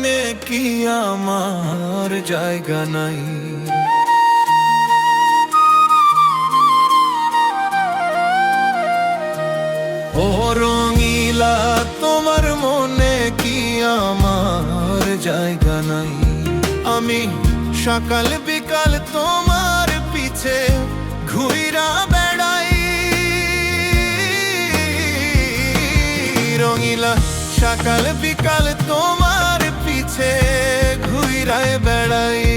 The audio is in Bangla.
মনে কি আমার জায়গা নাই? ও রঙিলা, তোমার মনে কি আমার জায়গা নাই? আমি সকাল বিকাল তোমার পিছে ঘুইরা বেড়াই। রঙিলা, সকাল বিকাল তোমার পিছে ঘুইরা বেড়াই।